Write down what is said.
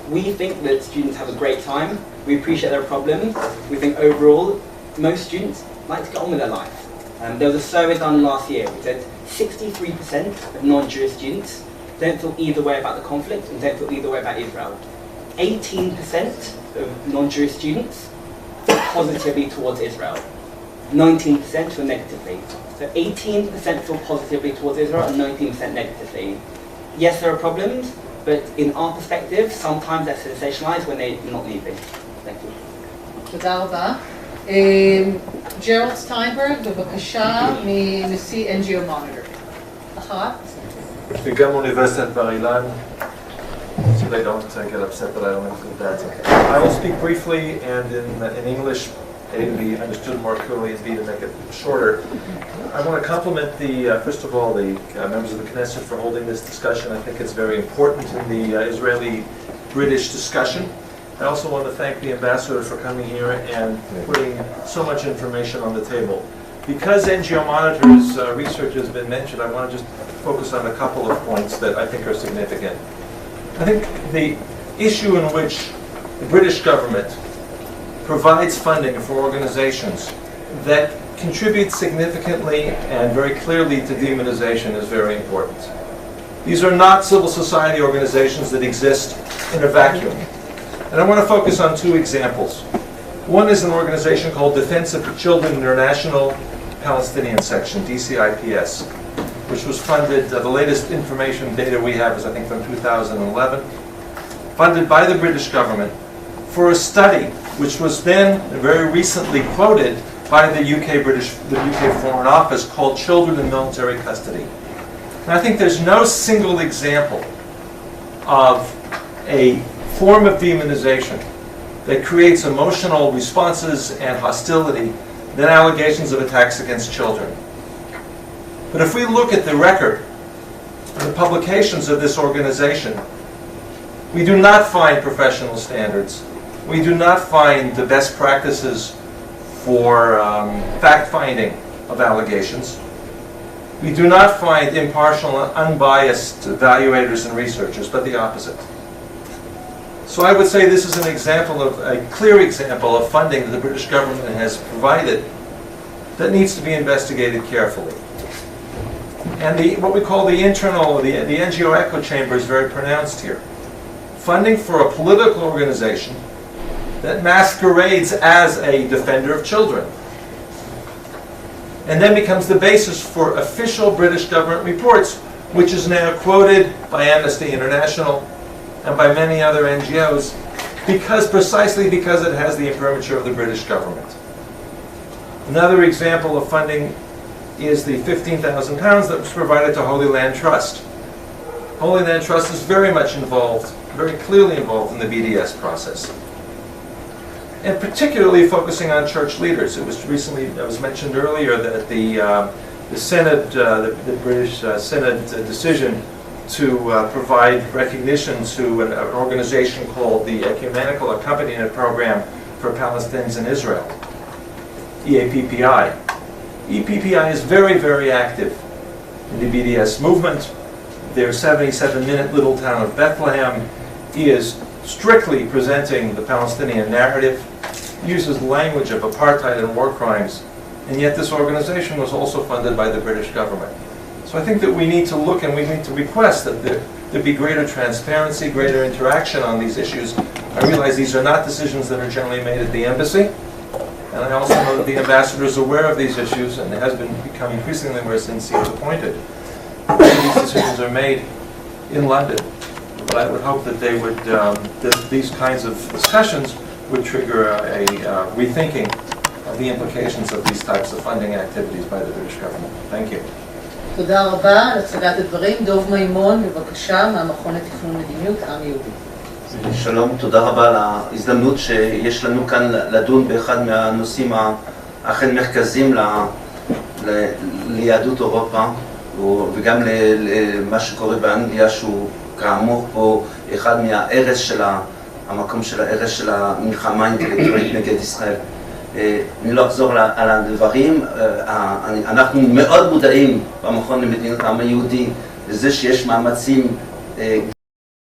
We think that students have a great time. We appreciate their problems. We think overall, most students like to get on with their life. There was a survey done last year which said 63% of non-Jewish students don't feel either way about the conflict and don't feel either way about Israel. 18% of non-Jewish students feel positively towards Israel. 19% feel negatively. So 18% feel positively towards Israel and 19% negatively. Yes, there are problems, but in our perspective, sometimes they're sensationalized when they're not leaving. Thank you. תודה רבה. Gerald Steinberg, בבקשה, מנשיא NGO Monitor. אחריו? וגם אוניברסיטת בר אילן. So they don't get upset that I don't include that. I will speak briefly and in English, A, to be understood more clearly, and B, to make it shorter. I want to compliment first of all, the members of the Knesset for holding this discussion. I think it's very important in the Israeli-British discussion. I also want to thank the ambassador for coming here and putting so much information on the table. Because NGO Monitor's research has been mentioned, I want to just focus on a couple of points that I think are significant. I think the issue in which the British government provides funding for organizations that contribute significantly and very clearly to demonization is very important. These are not civil society organizations that exist in a vacuum. And I want to focus on two examples. One is an organization called Defense of Children International Palestinian Section, DCIPS, which was funded, the latest information data we have is I think from 2011, funded by the British government for a study which was then very recently quoted by the UK Foreign Office called Children in Military Custody. And I think there's no single example of a form of demonization that creates emotional responses and hostility than allegations of attacks against children. But if we look at the record of the publications of this organization, we do not find professional standards. We do not find the best practices for fact-finding of allegations. We do not find impartial and unbiased evaluators and researchers, but the opposite. So I would say this is an example of a clear example of funding that the British government has provided that needs to be investigated carefully. And what we call the NGO echo chamber is very pronounced here. Funding for a political organization that masquerades as a defender of children and then becomes the basis for official British government reports, which is now quoted by Amnesty International and by many other NGOs, precisely because it has the imprimatur of the British government. Another example of funding is the £15,000 that was provided to Holy Land Trust. Holy Land Trust is very much involved, very clearly involved in the BDS process. And particularly focusing on church leaders. It was mentioned earlier that the Synod, the British Synod decision to provide recognition to an organization called the Ecumenical Accompaniment Program for Palestinians in Israel, EAPPI. EPPI is very, very active in the BDS movement. Their 77-minute little town of Bethlehem is strictly presenting the Palestinian narrative, uses language of apartheid and war crimes, and yet this organization was also funded by the British government. So I think that we need to look and we need to request that there be greater transparency, greater interaction on these issues. I realize these are not decisions that are generally made at the embassy, and I also know that the ambassador is aware of these issues and has become increasingly aware since he was appointed. These decisions are made in London, but I would hope that they would, that these kinds of discussions would trigger a rethinking of the implications of these types of funding activities by the British government. Thank you. תודה רבה על הצגת הדברים. דוב מימון, בבקשה, מהמכון לתכנון מדיניות עם יהודי. שלום, תודה רבה על ההזדמנות שיש לנו כאן לדון באחד מהנושאים האכן מרכזיים ליהדות אירופה וגם למה שקורה באנגליה, שהוא כאמור פה אחד מהערש של המקום של הערש של המלחמה האינטלקטואלית נגד ישראל. אני לא אחזור על הדברים. אנחנו מאוד מודעים במכון למדיניות העם היהודי לזה שיש מאמצים